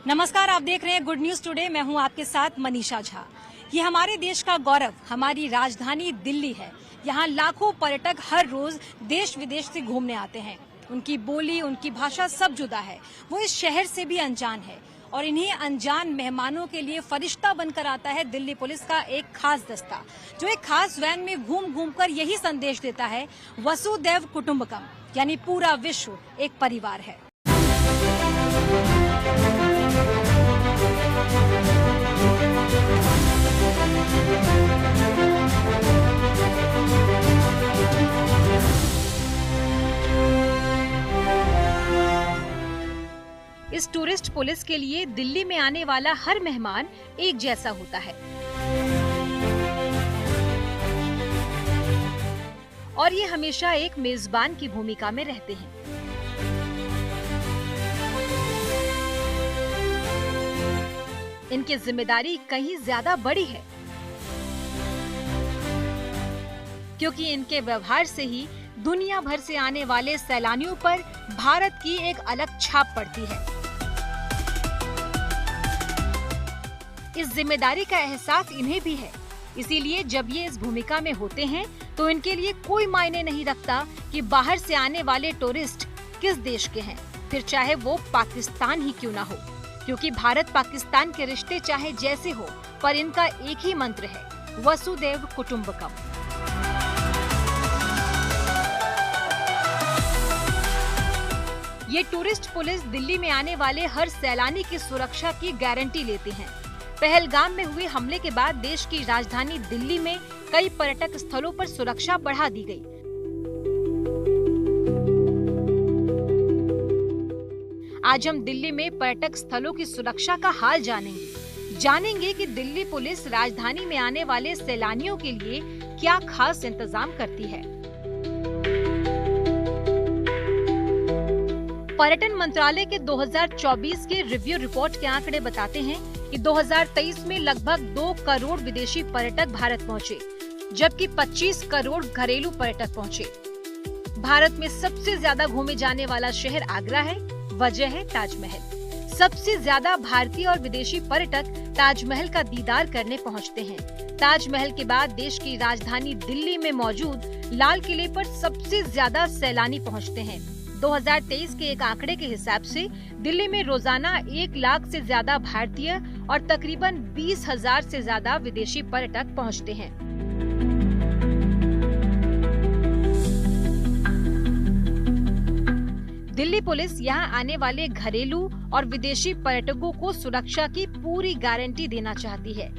नमस्कार, आप देख रहे हैं गुड न्यूज टुडे। मैं हूं आपके साथ मनीषा झा। ये हमारे देश का गौरव, हमारी राजधानी दिल्ली है। यहाँ लाखों पर्यटक हर रोज देश विदेश से घूमने आते हैं। उनकी बोली, उनकी भाषा सब जुदा है। वो इस शहर से भी अनजान है और इन्हीं अनजान मेहमानों के लिए फरिश्ता बनकर आता है दिल्ली पुलिस का एक खास दस्ता, जो एक खास वैन में घूम घूम कर यही संदेश देता है, वसुधैव कुटुंबकम, यानी पूरा विश्व एक परिवार है। इस टूरिस्ट पुलिस के लिए दिल्ली में आने वाला हर मेहमान एक जैसा होता है और ये हमेशा एक मेजबान की भूमिका में रहते हैं। इनकी जिम्मेदारी कहीं ज्यादा बड़ी है, क्योंकि इनके व्यवहार से ही दुनिया भर से आने वाले सैलानियों पर भारत की एक अलग छाप पड़ती है। इस जिम्मेदारी का एहसास इन्हें भी है, इसीलिए जब ये इस भूमिका में होते हैं तो इनके लिए कोई मायने नहीं रखता कि बाहर से आने वाले टूरिस्ट किस देश के हैं, फिर चाहे वो पाकिस्तान ही क्यों ना हो, क्योंकि भारत पाकिस्तान के रिश्ते चाहे जैसे हो, पर इनका एक ही मंत्र है, वसुधैव कुटुंबकम। ये टूरिस्ट पुलिस दिल्ली में आने वाले हर सैलानी की सुरक्षा की गारंटी लेते हैं। पहलगाम में हुए हमले के बाद देश की राजधानी दिल्ली में कई पर्यटक स्थलों पर सुरक्षा बढ़ा दी गई। आज हम दिल्ली में पर्यटक स्थलों की सुरक्षा का हाल जानेंगे कि दिल्ली पुलिस राजधानी में आने वाले सैलानियों के लिए क्या खास इंतजाम करती है। पर्यटन मंत्रालय के 2024 के रिव्यू रिपोर्ट के आंकड़े बताते हैं कि 2023 में लगभग 2 करोड़ विदेशी पर्यटक भारत पहुंचे, जबकि 25 करोड़ घरेलू पर्यटक पहुंचे। भारत में सबसे ज्यादा घूमे जाने वाला शहर आगरा है, वजह है ताजमहल। सबसे ज्यादा भारतीय और विदेशी पर्यटक ताजमहल का दीदार करने पहुंचते हैं। ताजमहल के बाद देश की राजधानी दिल्ली में मौजूद लाल किले पर सबसे ज्यादा सैलानी पहुंचते हैं। 2023 के एक आंकड़े के हिसाब से दिल्ली में रोजाना 1 लाख से ज्यादा भारतीय और तकरीबन 20,000 से ज्यादा विदेशी पर्यटक पहुंचते हैं। दिल्ली पुलिस यहां आने वाले घरेलू और विदेशी पर्यटकों को सुरक्षा की पूरी गारंटी देना चाहती है।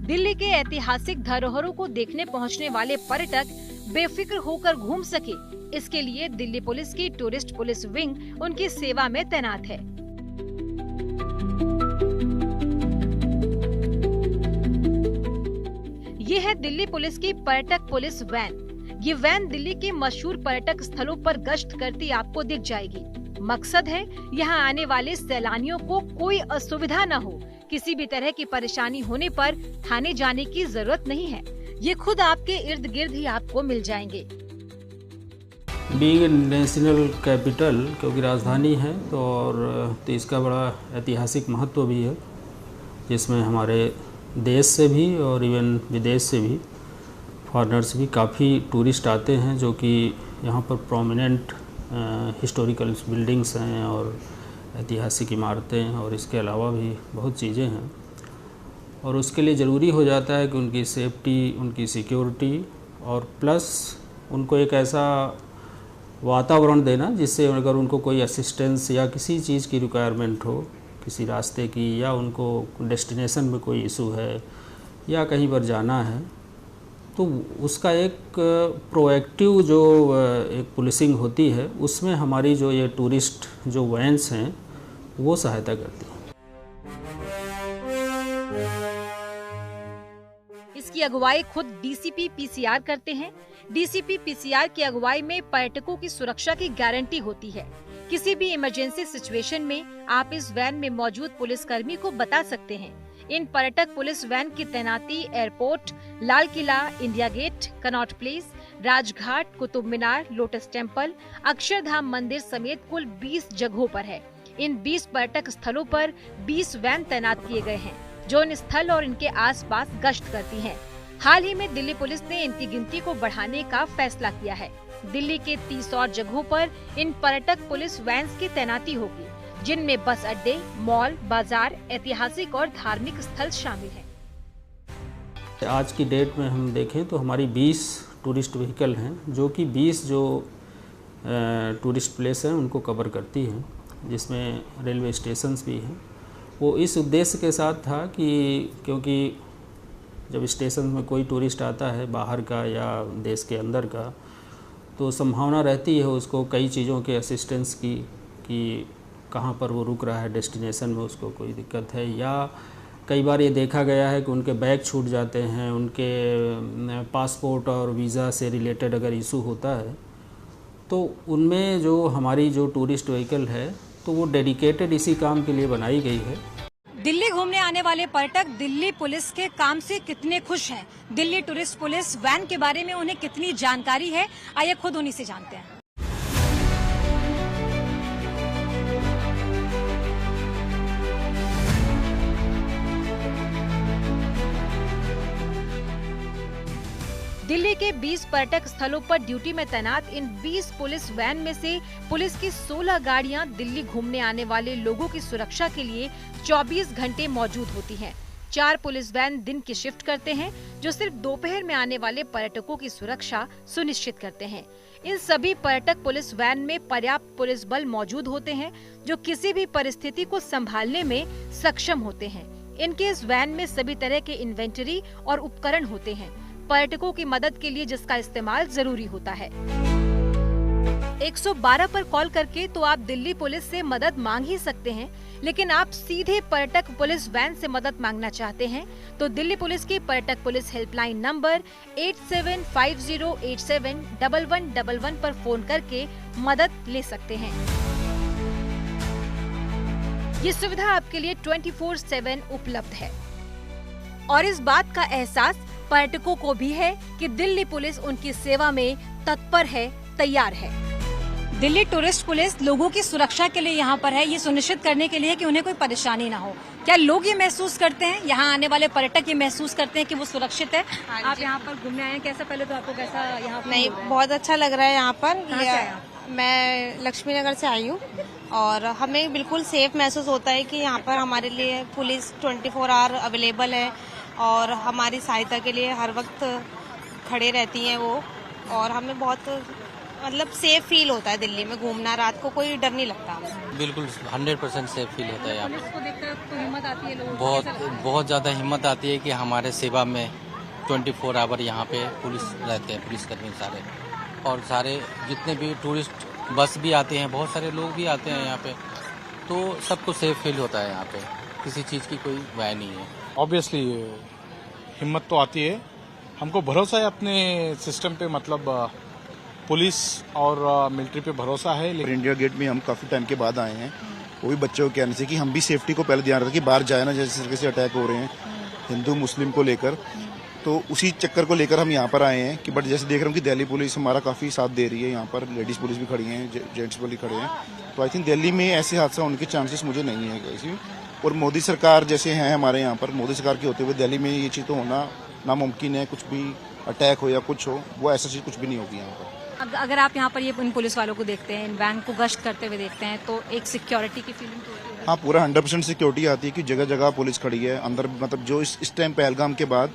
दिल्ली के ऐतिहासिक धरोहरों को देखने पहुंचने वाले पर्यटक बेफिक्र होकर घूम सके, इसके लिए दिल्ली पुलिस की टूरिस्ट पुलिस विंग उनकी सेवा में तैनात है। ये है दिल्ली पुलिस की पर्यटक पुलिस वैन। ये वैन दिल्ली के मशहूर पर्यटक स्थलों पर गश्त करती आपको दिख जाएगी। मकसद है यहाँ आने वाले सैलानियों को कोई असुविधा न हो। किसी भी तरह की परेशानी होने पर थाने जाने की जरूरत नहीं है, ये खुद आपके इर्द गिर्द ही आपको मिल जाएंगे। बीइंग ए नेशनल कैपिटल, क्योंकि राजधानी है तो इसका बड़ा ऐतिहासिक महत्व भी है, जिसमें हमारे देश से भी और इवन विदेश से भी फॉरेनर्स भी काफ़ी टूरिस्ट आते हैं, जो कि यहाँ पर प्रोमिनेंट हिस्टोरिकल बिल्डिंग्स हैं और ऐतिहासिक इमारतें और इसके अलावा भी बहुत चीज़ें हैं। और उसके लिए ज़रूरी हो जाता है कि उनकी सेफ्टी, उनकी सिक्योरिटी और प्लस उनको एक ऐसा वातावरण देना जिससे अगर उनको कोई असिस्टेंस या किसी चीज़ की रिक्वायरमेंट हो, किसी रास्ते की, या उनको डेस्टिनेशन में कोई इशू है या कहीं पर जाना है, तो उसका एक प्रोएक्टिव जो एक पुलिसिंग होती है, उसमें हमारी जो ये टूरिस्ट जो वैन्स हैं वो सहायता करती हैं। इसकी अगुवाई खुद डीसीपी पीसीआर करते हैं। डीसीपी पीसीआर की अगुवाई में पर्यटकों की सुरक्षा की गारंटी होती है। किसी भी इमरजेंसी सिचुएशन में आप इस वैन में मौजूद पुलिसकर्मी को बता सकते हैं। इन पर्यटक पुलिस वैन की तैनाती airport, Lal Qila, India Gate, Connaught Place, Rajghat, Qutub Minar, Lotus Temple, Akshardham Mandir समेत कुल 20 जगहों पर है। इन 20 पर्यटक स्थलों पर 20 वैन तैनात किए गए हैं जो इन स्थल और इनके आसपास गश्त करती हैं। हाल ही में दिल्ली पुलिस ने इनकी गिनती को बढ़ाने का फैसला किया है। दिल्ली के 30 और जगहों पर इन पर्यटक पुलिस वैन्स की तैनाती होगी, जिनमें बस अड्डे, मॉल, बाजार, ऐतिहासिक और धार्मिक स्थल शामिल हैं। आज की डेट में हम देखें तो हमारी 20 टूरिस्ट व्हीकल हैं जो कि 20 जो टूरिस्ट प्लेस हैं उनको कवर करती हैं, जिसमें रेलवे स्टेशंस भी हैं। वो इस उद्देश्य के साथ था कि क्योंकि जब स्टेशन में कोई टूरिस्ट आता है बाहर का या देश के अंदर का, तो संभावना रहती है उसको कई चीज़ों के असिस्टेंस की कि कहाँ पर वो रुक रहा है, डेस्टिनेशन में उसको कोई दिक्कत है, या कई बार ये देखा गया है कि उनके बैग छूट जाते हैं, उनके पासपोर्ट और वीज़ा से रिलेटेड अगर इशू होता है तो उनमें जो हमारी जो टूरिस्ट व्हीकल है तो वो डेडिकेटेड इसी काम के लिए बनाई गई है। दिल्ली घूमने आने वाले पर्यटक दिल्ली पुलिस के काम से कितने खुश हैं? दिल्ली टूरिस्ट पुलिस वैन के बारे में उन्हें कितनी जानकारी है? आइए खुद उन्हीं से जानते हैं। दिल्ली के 20 पर्यटक स्थलों पर ड्यूटी में तैनात इन 20 पुलिस वैन में से पुलिस की 16 गाड़ियां दिल्ली घूमने आने वाले लोगों की सुरक्षा के लिए 24 घंटे मौजूद होती हैं। 4 पुलिस वैन दिन की शिफ्ट करते हैं जो सिर्फ दोपहर में आने वाले पर्यटकों की सुरक्षा सुनिश्चित करते हैं। इन सभी पर्यटक पुलिस वैन में पर्याप्त पुलिस बल मौजूद होते हैं जो किसी भी परिस्थिति को संभालने में सक्षम होते हैं। इनके इस वैन में सभी तरह के इन्वेंटरी और उपकरण होते हैं पर्यटकों की मदद के लिए, जिसका इस्तेमाल जरूरी होता है। 112 पर कॉल करके तो आप दिल्ली पुलिस से मदद मांग ही सकते हैं, लेकिन आप सीधे पर्यटक पुलिस वैन से मदद मांगना चाहते हैं तो दिल्ली पुलिस की पर्यटक पुलिस हेल्पलाइन नंबर 8750871111 पर फोन करके मदद ले सकते हैं। ये सुविधा आपके लिए 24/7 उपलब्ध है और इस बात का एहसास पर्यटकों को भी है कि दिल्ली पुलिस उनकी सेवा में तत्पर है, तैयार है। दिल्ली टूरिस्ट पुलिस लोगों की सुरक्षा के लिए यहाँ पर है, ये सुनिश्चित करने के लिए कि उन्हें कोई परेशानी ना हो। क्या लोग ये महसूस करते हैं, यहाँ आने वाले पर्यटक ये महसूस करते हैं कि वो सुरक्षित है? आप यहाँ पर घूमने आए हैं, कैसा पहले तो आपको कैसा यहाँ पर? नहीं, बहुत अच्छा लग रहा है यहाँ पर। मैं लक्ष्मी नगर से आई हूँ और हमें बिल्कुल सेफ महसूस होता है कि यहाँ पर हमारे लिए पुलिस 24 आवर अवेलेबल है और हमारी सहायता के लिए हर वक्त खड़े रहती हैं वो, और हमें बहुत मतलब सेफ फील होता है दिल्ली में घूमना। रात को कोई डर नहीं लगता। बिल्कुल 100% सेफ फील होता है यहाँ पुलिस को देखकर तो हिम्मत आती है लोगों को। बहुत ज़्यादा हिम्मत आती है कि हमारे सेवा में 24 आवर यहाँ पे पुलिस रहते हैं, पुलिसकर्मी सारे, और सारे जितने भी टूरिस्ट बस भी आते हैं, बहुत सारे लोग भी आते हैं यहाँ पे, तो सबको सेफ फील होता है यहाँ पे, किसी चीज़ की कोई वह नहीं है। ऑब्वियसली हिम्मत तो आती है, हमको भरोसा है अपने सिस्टम पे, मतलब पुलिस और मिलिट्री पे भरोसा है। लेकिन इंडिया गेट में हम काफ़ी टाइम के बाद आए हैं, वो भी बच्चों के आने से, कि हम भी सेफ्टी को पहले ध्यान रखें कि बाहर जाए ना, जैसे तरीके से अटैक हो रहे हैं हिंदू मुस्लिम को लेकर, तो उसी चक्कर को लेकर हम यहाँ पर आए हैं। कि बट जैसे देख रहा हूँ कि दिल्ली पुलिस हमारा काफ़ी साथ दे रही है, यहाँ पर लेडीज़ पुलिस भी खड़ी हैं, जेंट्स भी खड़े हैं, तो आई थिंक दिल्ली में ऐसे हादसा होने के चांसेस मुझे नहीं है किसी। और मोदी सरकार जैसे हैं हमारे यहाँ पर, मोदी सरकार के होते हुए दिल्ली में ये चीज़ तो होना नामुमकिन है। कुछ भी अटैक हो या कुछ हो, वो ऐसा चीज़ कुछ भी नहीं होगी यहाँ पर। अगर आप यहाँ पर ये इन पुलिस वालों को देखते हैं, इन वैन को गश्त करते हुए देखते हैं, तो एक सिक्योरिटी की फीलिंग तो होती है? हाँ, पूरा 100% सिक्योरिटी आती है कि जगह जगह पुलिस खड़ी है अंदर। मतलब जो इस टाइम पहलगाम के बाद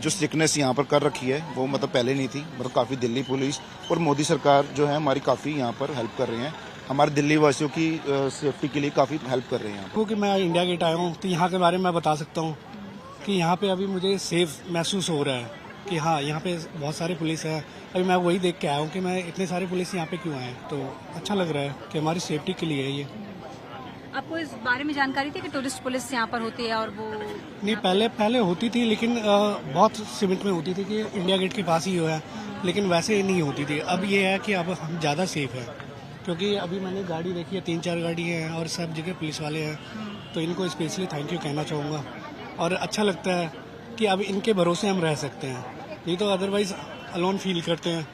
जो स्ट्रिक्टनेस यहाँ पर कर रखी है वो मतलब पहले नहीं थी। मतलब काफ़ी दिल्ली पुलिस और मोदी सरकार जो है हमारी काफ़ी यहाँ पर हेल्प कर रहे हैं, हमारे दिल्ली वासियों की सेफ्टी के लिए काफ़ी हेल्प कर रहे हैं। क्योंकि मैं इंडिया गेट आया हूँ तो यहाँ के बारे में मैं बता सकता हूँ कि यहाँ पे अभी मुझे सेफ महसूस हो रहा है कि हाँ, यहाँ पे बहुत सारे पुलिस है। अभी मैं वही देख के आया हूँ कि मैं इतने सारे पुलिस यहाँ पे क्यों आए, तो अच्छा लग रहा है कि हमारी सेफ्टी के लिए है ये। आपको इस बारे में जानकारी थी कि टूरिस्ट पुलिस यहाँ पर होती है? और वो नहीं, पहले होती थी, लेकिन बहुत सीमित में होती थी कि इंडिया गेट के पास ही है, लेकिन वैसे नहीं होती थी। अब ये है कि अब हम ज़्यादा सेफ है, क्योंकि अभी मैंने गाड़ी देखी है, 3-4 गाड़ी हैं और सब जगह पुलिस वाले हैं, तो इनको स्पेशली थैंक यू कहना चाहूँगा। और अच्छा लगता है कि अब इनके भरोसे हम रह सकते हैं, नहीं तो अदरवाइज अलोन फील करते हैं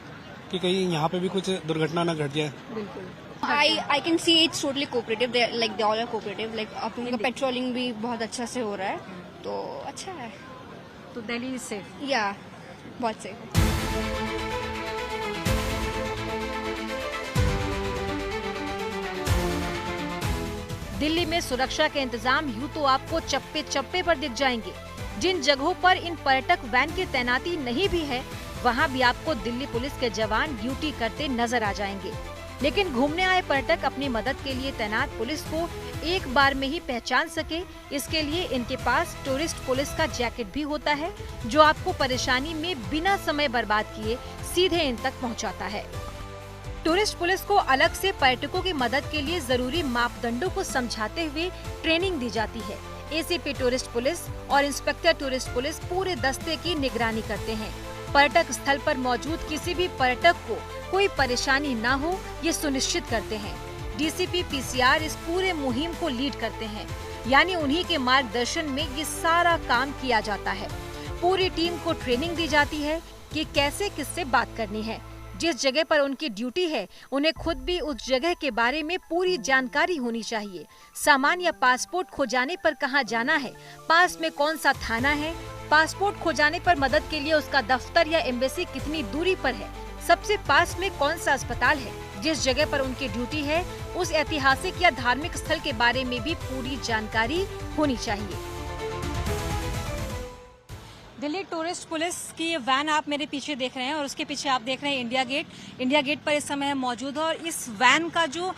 कि कहीं यहाँ पे भी कुछ दुर्घटना न घट जाए। I can see it's totally cooperative. They all are cooperative. Like अपने का पेट्रोलिंग भी बहुत अच्छा से हो रहा है, तो अच्छा है। तो दिल्ली इज सेफ? या बहुत सेफ। दिल्ली में सुरक्षा के इंतजाम यूं तो आपको चप्पे चप्पे पर दिख जाएंगे। जिन जगहों पर इन पर्यटक वैन की तैनाती नहीं भी है, वहां भी आपको दिल्ली पुलिस के जवान ड्यूटी करते नजर आ जाएंगे। लेकिन घूमने आए पर्यटक अपनी मदद के लिए तैनात पुलिस को एक बार में ही पहचान सके, इसके लिए इनके पास टूरिस्ट पुलिस का जैकेट भी होता है, जो आपको परेशानी में बिना समय बर्बाद किए सीधे इन तक पहुंचाता है। टूरिस्ट पुलिस को अलग से पर्यटकों की मदद के लिए जरूरी मापदंडों को समझाते हुए ट्रेनिंग दी जाती है। एसीपी टूरिस्ट पुलिस और इंस्पेक्टर टूरिस्ट पुलिस पूरे दस्ते की निगरानी करते हैं। पर्यटक स्थल पर मौजूद किसी भी पर्यटक को कोई परेशानी न हो, ये सुनिश्चित करते हैं। डीसीपी पीसीआर इस पूरे मुहिम को लीड करते हैं, यानी उन्हीं के मार्गदर्शन में ये सारा काम किया जाता है। पूरी टीम को ट्रेनिंग दी जाती है कि कैसे किससे बात करनी है। जिस जगह पर उनकी ड्यूटी है, उन्हें खुद भी उस जगह के बारे में पूरी जानकारी होनी चाहिए। सामान या पासपोर्ट खो जाने पर कहाँ जाना है, पास में कौन सा थाना है, पासपोर्ट खो जाने पर मदद के लिए उसका दफ्तर या एम्बेसी कितनी दूरी पर है, सबसे पास में कौन सा अस्पताल है, जिस जगह पर उनकी ड्यूटी है उस ऐतिहासिक या धार्मिक स्थल के बारे में भी पूरी जानकारी होनी चाहिए। दिल्ली टूरिस्ट पुलिस की ये वैन आप मेरे पीछे देख रहे हैं और उसके पीछे आप देख रहे हैं इंडिया गेट। इंडिया गेट पर इस समय मौजूद है और इस वैन का जो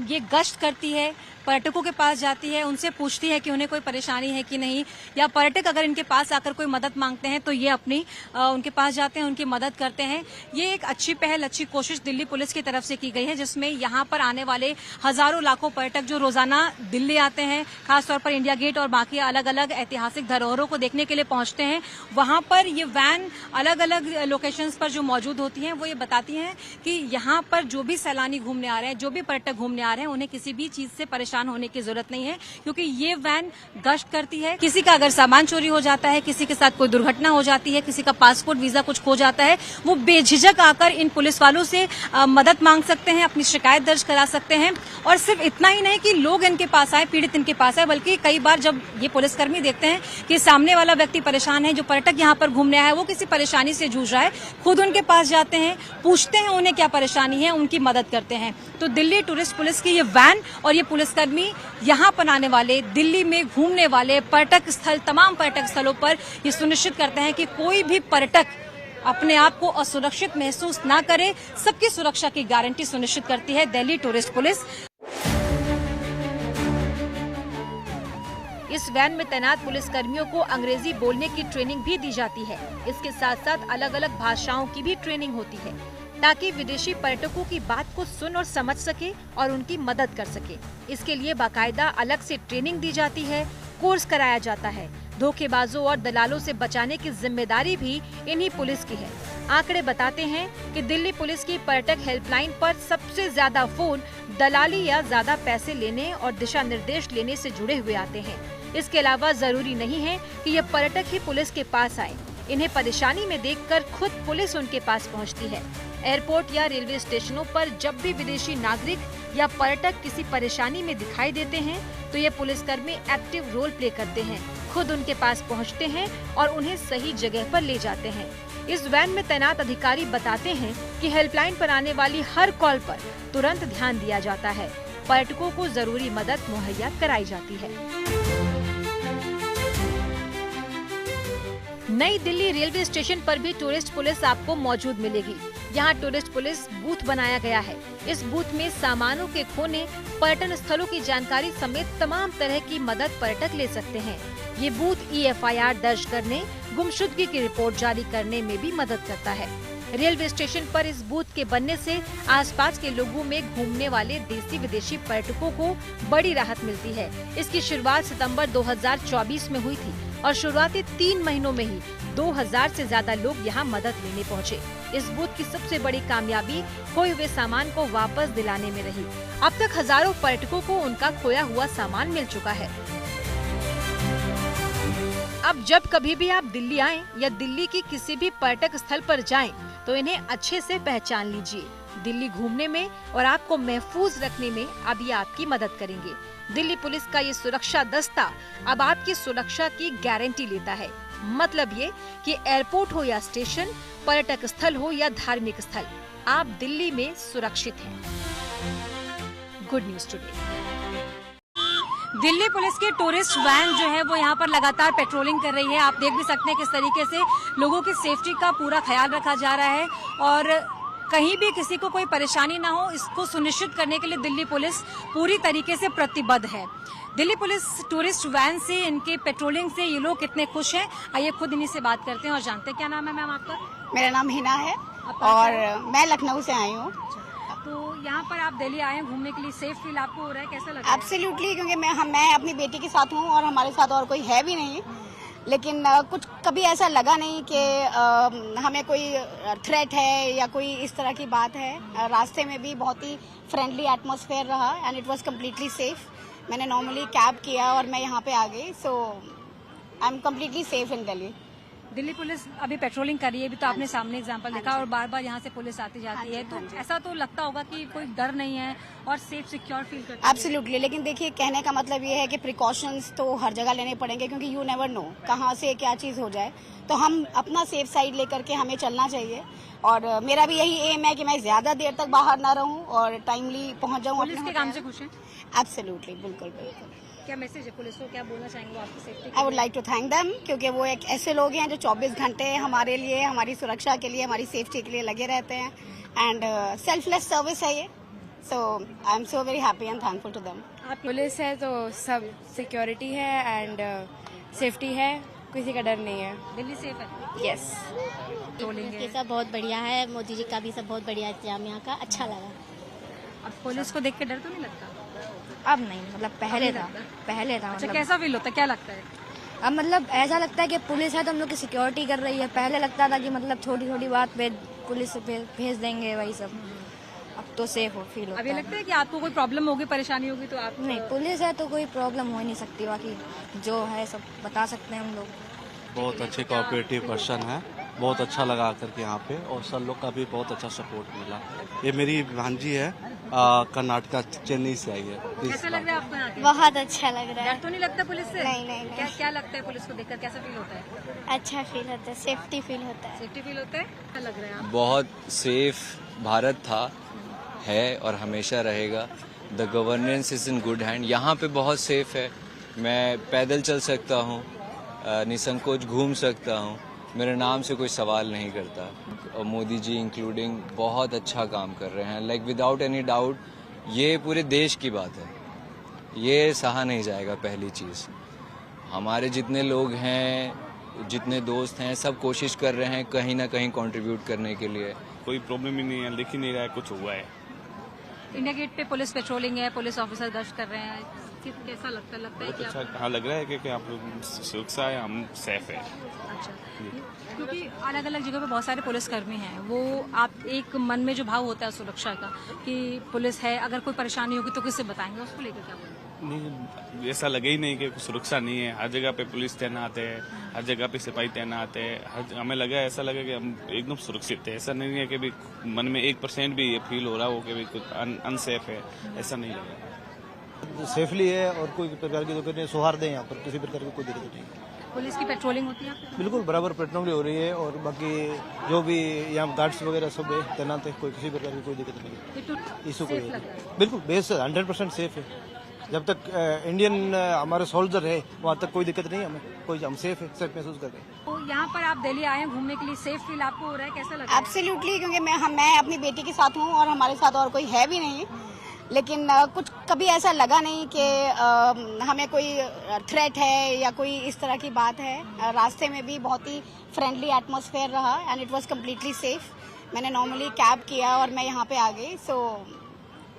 ये गश्त करती है, पर्यटकों के पास जाती है, उनसे पूछती है कि उन्हें कोई परेशानी है कि नहीं, या पर्यटक अगर इनके पास आकर कोई मदद मांगते हैं तो ये अपनी उनके पास जाते हैं, उनकी मदद करते हैं। ये एक अच्छी पहल, अच्छी कोशिश दिल्ली पुलिस की तरफ से की गई है, जिसमें यहाँ पर आने वाले हजारों लाखों पर्यटक जो रोजाना दिल्ली आते हैं, खासतौर पर इंडिया गेट और बाकी अलग अलग ऐतिहासिक धरोहरों को देखने के लिए पहुंचते हैं, वहां पर ये वैन अलग अलग लोकेशंस पर जो मौजूद होती हैं वो ये बताती हैं कि यहाँ पर जो भी सैलानी घूमने आ रहे हैं, जो भी पर्यटक घूमने आ रहे हैं, उन्हें किसी भी चीज से परेशान होने की जरूरत नहीं है, क्योंकि ये वैन गश्त करती है। किसी का अगर सामान चोरी हो जाता है, किसी के साथ कोई दुर्घटना हो जाती है, किसी का पासपोर्ट वीजा कुछ खो जाता है, वो बेझिझक आकर इन पुलिस वालों से मदद मांग सकते हैं, अपनी शिकायत दर्ज करा सकते हैं। और सिर्फ इतना ही नहीं कि लोग इनके पास आए, पीड़ित इनके पास आए, बल्कि कई बार जब ये पुलिसकर्मी देखते हैं कि सामने वाला व्यक्ति परेशान है, जो पर्यटक यहाँ पर घूमने आया है वो किसी परेशानी से जूझ रहा है, खुद उनके पास जाते हैं, पूछते हैं उन्हें क्या परेशानी है, उनकी मदद करते हैं। तो दिल्ली टूरिस्ट पुलिस की ये वैन और ये पुलिसकर्मी यहाँ पर आने वाले, दिल्ली में घूमने वाले पर्यटक स्थल, तमाम पर्यटक स्थलों पर ये सुनिश्चित करते हैं कि कोई भी पर्यटक अपने आप को असुरक्षित महसूस ना करे। सबकी सुरक्षा की गारंटी सुनिश्चित करती है दिल्ली टूरिस्ट पुलिस। इस वैन में तैनात पुलिसकर्मियों को अंग्रेजी बोलने की ट्रेनिंग भी दी जाती है। इसके साथ साथ अलग अलग भाषाओं की भी ट्रेनिंग होती है, ताकि विदेशी पर्यटकों की बात को सुन और समझ सके और उनकी मदद कर सके। इसके लिए बाकायदा अलग से ट्रेनिंग दी जाती है, कोर्स कराया जाता है। धोखेबाजों और दलालों से बचाने की जिम्मेदारी भी इन्हीं पुलिस की है। आंकड़े बताते हैं कि दिल्ली पुलिस की पर्यटक हेल्पलाइन पर सबसे ज्यादा फोन दलाली या ज्यादा पैसे लेने और दिशा निर्देश लेने से जुड़े हुए आते हैं। इसके अलावा जरूरी नहीं है कि ये पर्यटक ही पुलिस के पास आए, इन्हें परेशानी में देखकर खुद पुलिस उनके पास पहुंचती है। एयरपोर्ट या रेलवे स्टेशनों पर जब भी विदेशी नागरिक या पर्यटक किसी परेशानी में दिखाई देते हैं, तो ये पुलिसकर्मी एक्टिव रोल प्ले करते हैं, खुद उनके पास पहुंचते हैं और उन्हें सही जगह पर ले जाते हैं। इस वैन में तैनात अधिकारी बताते हैं कि हेल्पलाइन पर आने वाली हर कॉल पर तुरंत ध्यान दिया जाता है, पर्यटकों को जरूरी मदद मुहैया कराई जाती है। नई दिल्ली रेलवे स्टेशन पर भी टूरिस्ट पुलिस आपको मौजूद मिलेगी। यहाँ टूरिस्ट पुलिस बूथ बनाया गया है। इस बूथ में सामानों के खोने, पर्यटन स्थलों की जानकारी समेत तमाम तरह की मदद पर्यटक ले सकते हैं। ये बूथ EFIR दर्ज करने, गुमशुदगी की रिपोर्ट जारी करने में भी मदद करता है। रेलवे स्टेशन पर इस बूथ के बनने से आसपास के लोगों में घूमने वाले देसी विदेशी पर्यटकों को बड़ी राहत मिलती है। इसकी शुरुआत सितंबर 2024 में हुई थी और शुरुआती 3 महीनों में ही 2000 से ज्यादा लोग यहाँ मदद लेने पहुँचे। इस बूथ की सबसे बड़ी कामयाबी खोए हुए सामान को वापस दिलाने में रही। अब तक हजारों पर्यटकों को उनका खोया हुआ सामान मिल चुका है। अब जब कभी भी आप दिल्ली आएं या दिल्ली की किसी भी पर्यटक स्थल पर जाएं, तो इन्हें अच्छे से पहचान लीजिए। दिल्ली घूमने में और आपको महफूज रखने में अब ये आपकी मदद करेंगे। दिल्ली पुलिस का ये सुरक्षा दस्ता अब आपकी सुरक्षा की गारंटी लेता है। मतलब ये कि एयरपोर्ट हो या स्टेशन, पर्यटक स्थल हो या धार्मिक स्थल, आप दिल्ली में सुरक्षित हैं। Good news today. Delhi police की टूरिस्ट वैन जो है वो यहाँ पर लगातार पेट्रोलिंग कर रही है। आप देख भी सकते हैं किस तरीके से लोगों की सेफ्टी का पूरा ख्याल रखा जा रहा है और कहीं भी किसी को कोई परेशानी ना हो, इसको सुनिश्चित करने के लिए दिल्ली पुलिस पूरी तरीके से प्रतिबद्ध है। दिल्ली पुलिस टूरिस्ट वैन से, इनके पेट्रोलिंग से ये लोग कितने खुश हैं, आइए खुद इन्हीं से बात करते हैं और जानते हैं। क्या नाम है मैम आपका? मेरा नाम हिना है और मैं लखनऊ से आई हूँ। तो यहाँ पर आप दिल्ली आए हैं घूमने के लिए, सेफ फील आपको हो रहा है, कैसा लग रहा है? एब्सोल्युटली, क्योंकि मैं अपनी बेटी के साथ हूँ और हमारे साथ और कोई है भी नहीं। लेकिन कुछ कभी ऐसा लगा नहीं कि हमें कोई थ्रेट है या कोई इस तरह की बात है। रास्ते में भी बहुत ही फ्रेंडली एटमॉस्फेयर रहा and it was completely safe. मैंने नॉर्मली कैब किया और मैं यहाँ पे आ गई, so I am completely safe in Delhi. Delhi police अभी पेट्रोलिंग कर रही है, अभी तो आपने सामने एग्जांपल देखा और बार बार यहाँ से पुलिस आती जाती है, तो ऐसा तो लगता होगा कि कोई डर नहीं है और सेफ सिक्योर फील करते हैं। एब्सोल्युटली, लेकिन देखिए कहने का मतलब ये है कि प्रिकॉशंस तो हर जगह लेने पड़ेंगे, क्योंकि यू नेवर नो कहाँ से क्या चीज हो जाए। तो हम अपना सेफ साइड लेकर के हमें चलना चाहिए और मेरा भी यही एम है कि मैं ज्यादा देर तक बाहर ना रहूं और टाइमली पहुंच जाऊं। पुलिस के काम से खुश हैं? एब्सोल्युटली, बिल्कुल बिल्कुल। क्या मैसेज है पुलिस को, क्या बोलना चाहेंगे वो आपकी safety? I would like to thank them, क्योंकि वो एक ऐसे लोग हैं जो 24 घंटे हमारे लिए, हमारी सुरक्षा के लिए, हमारी सेफ्टी के लिए लगे रहते हैं एंड सेल्फलेस सर्विस है ये। So I am so very happy and thankful to them. Police है तो सब सिक्योरिटी है एंड सेफ्टी है, किसी का डर नहीं है। दिल्ली सेफ है? यस। ये सब बहुत बढ़िया है, मोदी जी का भी सब बहुत बढ़िया इंतजाम यहाँ का, अच्छा लगा। अब पुलिस को देख के डर तो नहीं लगता? अब नहीं, मतलब पहले था। अच्छा, मतलब कैसा फील होता है, क्या लगता है? अब मतलब ऐसा लगता है कि पुलिस है तो हम लोग की सिक्योरिटी कर रही है। पहले लगता था कि मतलब छोटी छोटी बात पे पुलिस भेज देंगे, वही सब। अब तो सेफ हो फील होता है। अभी लगता है कि आपको कोई प्रॉब्लम होगी, परेशानी होगी तो आप? नहीं, पुलिस है तो कोई प्रॉब्लम हो ही नहीं सकती, बाकी जो है सब बता सकते हैं हम लोग। बहुत अच्छे कोऑपरेटिव पर्सन है, बहुत अच्छा लगा आकर के यहाँ पे, और सर लोग का भी बहुत अच्छा सपोर्ट मिला। ये मेरी भांजी है, कर्नाटका चेन्नई से आई है। कैसा लग रहा है आपको यहाँ के? बहुत अच्छा लग रहा है। डर तो नहीं लगता पुलिस से? नहीं। क्या लगता है पुलिस को देखकर, कैसा फील होता है? अच्छा फील होता है, सेफ्टी फील होता है। सेफ्टी फील होता है? क्या लग रहा है? बहुत सेफ भारत था, है और हमेशा रहेगा। The governance is in good hand. यहाँ पे बहुत सेफ है, मैं पैदल चल सकता हूँ, निसंकोच घूम सकता हूँ, मेरे नाम से कोई सवाल नहीं करता। और मोदी जी इंक्लूडिंग बहुत अच्छा काम कर रहे हैं, लाइक विदाउट एनी डाउट। ये पूरे देश की बात है, ये सहा नहीं जाएगा। पहली चीज़, हमारे जितने लोग हैं, जितने दोस्त हैं, सब कोशिश कर रहे हैं कहीं ना कहीं कंट्रीब्यूट करने के लिए। कोई प्रॉब्लम ही नहीं है, लिख ही नहीं रहा है कुछ हुआ है। इंडिया गेट पे पुलिस पेट्रोलिंग है, पुलिस ऑफिसर गश्त कर रहे हैं, कैसा लगता है बहुत अच्छा हाँ लग रहा है कि आप लोग सुरक्षा है, हम सेफ है। अच्छा, क्योंकि अलग अलग जगह पे बहुत सारे पुलिसकर्मी हैं, वो आप एक मन में जो भाव होता है सुरक्षा का कि पुलिस है, अगर कोई परेशानी होगी तो किससे बताएंगे, उसको लेकर क्या बोलेंगे? नहीं, ऐसा लगे ही नहीं कि सुरक्षा नहीं है। हर जगह पे पुलिस तैनात है, हर जगह पे सिपाही तैनात है। हमें लगा, ऐसा लगा कि हम एकदम सुरक्षित है। ऐसा नहीं है कि भी मन में 1% भी ये फील हो रहा हो कि भी कुछ अनसेफ है, ऐसा नहीं लगा। सेफली है और कोई प्रकार की दिक्कत नहीं, सौहार्द है यहाँ पर, किसी प्रकार की कोई दिक्कत नहीं। पुलिस की पेट्रोलिंग होती है? बिल्कुल बराबर पेट्रोलिंग हो रही है और बाकी जो भी यहाँ गार्ड्स वगैरह सब है तैनात है, कोई किसी प्रकार की कोई दिक्कत नहीं। इशू कोई बिल्कुल बेस 100% सेफ है। जब तक इंडियन हमारे सोल्जर है वहाँ तक कोई दिक्कत नहीं है, हमें हम सेफ है, सेफ महसूस कर रहे हैं। तो यहाँ पर आप दिल्ली आए हैं घूमने के लिए, सेफ फील आपको हो रहा है, कैसा लग रहा है? एब्सोल्युटली, क्योंकि मैं अपनी बेटी के साथ हूँ और हमारे साथ और कोई है भी नहीं। लेकिन कुछ कभी ऐसा लगा नहीं कि हमें कोई थ्रेट है या कोई इस तरह की बात है। रास्ते में भी बहुत ही फ्रेंडली एटमॉस्फेयर रहा and it was completely safe. मैंने नॉर्मली कैब किया और मैं यहाँ पे आ गई, so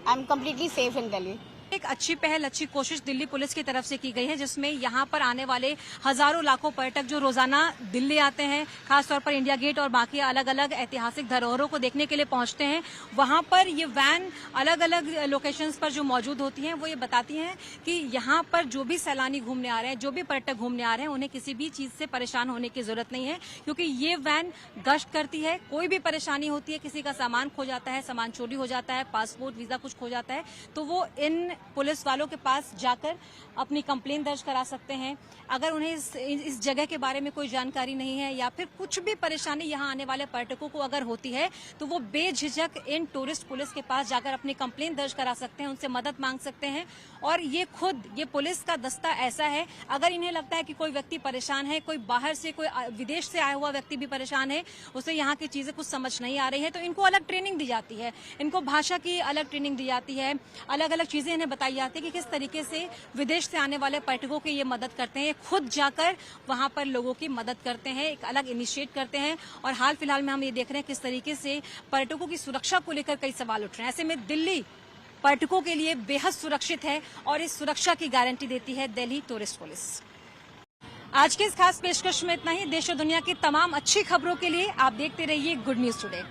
I am completely safe in Delhi. एक अच्छी पहल, अच्छी कोशिश दिल्ली पुलिस की तरफ से की गई है, जिसमें यहाँ पर आने वाले हजारों लाखों पर्यटक जो रोजाना दिल्ली आते हैं, खासतौर पर इंडिया गेट और बाकी अलग अलग ऐतिहासिक धरोहरों को देखने के लिए पहुंचते हैं, वहां पर ये वैन अलग अलग लोकेशंस पर जो मौजूद होती हैं वो ये बताती हैं कि यहाँ पर जो भी सैलानी घूमने आ रहे हैं, जो भी पर्यटक घूमने आ रहे हैं, उन्हें किसी भी चीज से परेशान होने की जरूरत नहीं है, क्योंकि ये वैन गश्त करती है। कोई भी परेशानी होती है, किसी का सामान खो जाता है, सामान चोरी हो जाता है, पासपोर्ट वीजा कुछ खो जाता है, तो वो इन पुलिस वालों के पास जाकर अपनी कंप्लेन दर्ज करा सकते हैं। अगर उन्हें इस जगह के बारे में कोई जानकारी नहीं है या फिर कुछ भी परेशानी यहाँ आने वाले पर्यटकों को अगर होती है, तो वो बेझिझक इन टूरिस्ट पुलिस के पास जाकर अपनी कंप्लेन दर्ज करा सकते हैं, उनसे मदद मांग सकते हैं। और ये पुलिस का दस्ता ऐसा है, अगर इन्हें लगता है कि कोई व्यक्ति परेशान है, कोई बाहर से, कोई विदेश से आया हुआ व्यक्ति भी परेशान है, उसे यहाँ की चीजें कुछ समझ नहीं आ रही है, तो इनको अलग ट्रेनिंग दी जाती है, इनको भाषा की अलग ट्रेनिंग दी जाती है, अलग अलग चीजें इन्हें बताई जाती है कि किस तरीके से विदेश से आने वाले पर्यटकों की ये मदद करते हैं, खुद जाकर वहां पर लोगों की मदद करते हैं, एक अलग इनिशिएट करते हैं। और हाल फिलहाल में हम ये देख रहे हैं किस तरीके से पर्यटकों की सुरक्षा को लेकर कई सवाल उठ रहे हैं। ऐसे में दिल्ली पर्यटकों के लिए बेहद सुरक्षित है और इस सुरक्षा की गारंटी देती है दिल्ली टूरिस्ट पुलिस। आज के इस खास पेशकश में इतना ही। देश और दुनिया की तमाम अच्छी खबरों के लिए आप देखते रहिए गुड न्यूज टुडे।